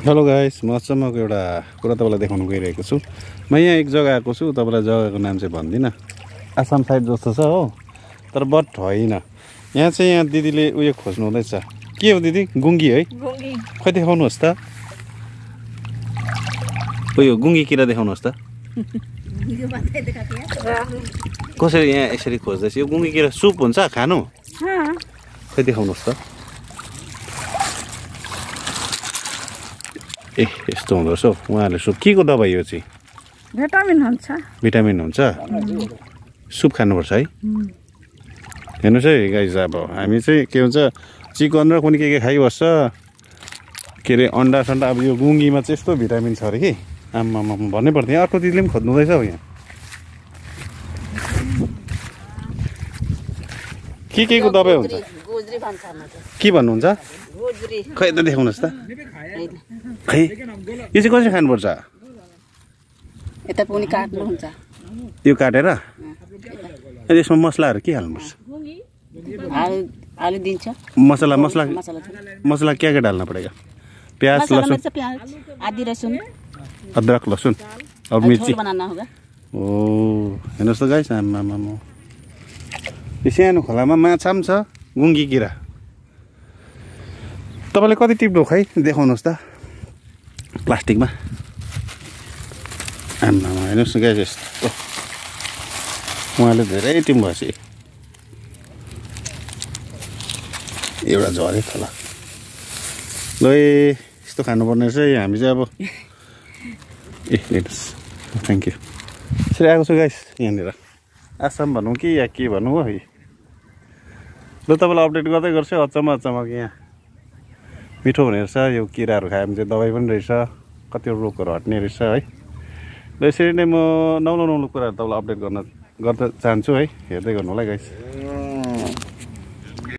Hello guys, म अचम्मको एउटा कुरा तपाईँलाई देखाउन गइरहेको छु। म यहाँ एक जग्गा आएको छु, तपाईँलाई जग्गाको नाम चाहिँ भन्दिनँ। आसाम साइड जस्तो छ हो, तर बट होइन। यहाँ चाहिँ यहाँ दिदीले उयो खोज्नु हुँदैछ। के हो दिदी? गुङ्गी है? खै देखाउनुहोस् त। उयो गुङ्गी किरा देखाउनुहोस् त। कसरी यहाँ यसरी खोज्दैछ? यो गुङ्गी किरा सुप हुन्छ खानु? खै देखाउनुहोस् त। ए यस्तो हुँदो रहेछ हौ। उहाँहरूले सुप के को दबाई हो चाहिँ? भिटामिन हुन्छ। भिटामिन हुन्छ। सुप खानुपर्छ है। हेर्नुहोस् है गाइस, अब हामी चाहिँ के हुन्छ चिकन र कुनै के खाइबस्छ, के अरे अन्डा सन्डा। अब यो गुङ्गीमा चाहिँ यस्तो भिटामिन छ अरे कि आम्मामा भन्नै पर्थ्यो। यहाँ अर्को दिदीले पनि खोज्नु हुँदैछ हौ। यहाँ के को दबाई हुन्छ? के भन्नुहुन्छ? खै त देखाउनुहोस् त। खै यो चाहिँ कसरी खानुपर्छ? यता पनि काट्नु हुन्छ। यो काटेर यसमा मसलाहरू के हाल्नुपर्छ? आलु दिन्छ। मसला क्या डालना पड़ेगा? प्याज, लहसुन, आदि लहसुन, अदरक, लहसुन और मिर्ची बनाना होगा। ओ हेर्नुहोस् त गाइस, आमामा यो सानो खोलामा माछा पनि छ, गुङ्गी किरा। तपाईँले कति टिप्नु खै देखाउनुहोस् त प्लास्टिकमा। आमामा हेर्नुहोस् न गाइस, यस्तो उहाँले धेरै टिम भएछ। एउटा झरे खोला ल, यस्तो खानुपर्ने रहेछ हामी चाहिँ। अब ए हेर्नुहोस्, थ्याङ्क यू। यसरी आएको छु गाइस यहाँनिर। आसाम भनौँ कि या के भनौँ हो। ल तपाईँलाई अपडेट गर्दै गर्छु। अचम्म यहाँ मिठो हुने रहेछ। यो किराहरू खायो भने चाहिँ दबाई पनि रहेछ, कतिवटा रोगहरू हट्ने रहेछ है। ल यसरी नै म नौलो कुराहरू तपाईँलाई अपडेट गर्न चाहन्छु है। हेर्दै गर्नु होला गाइस।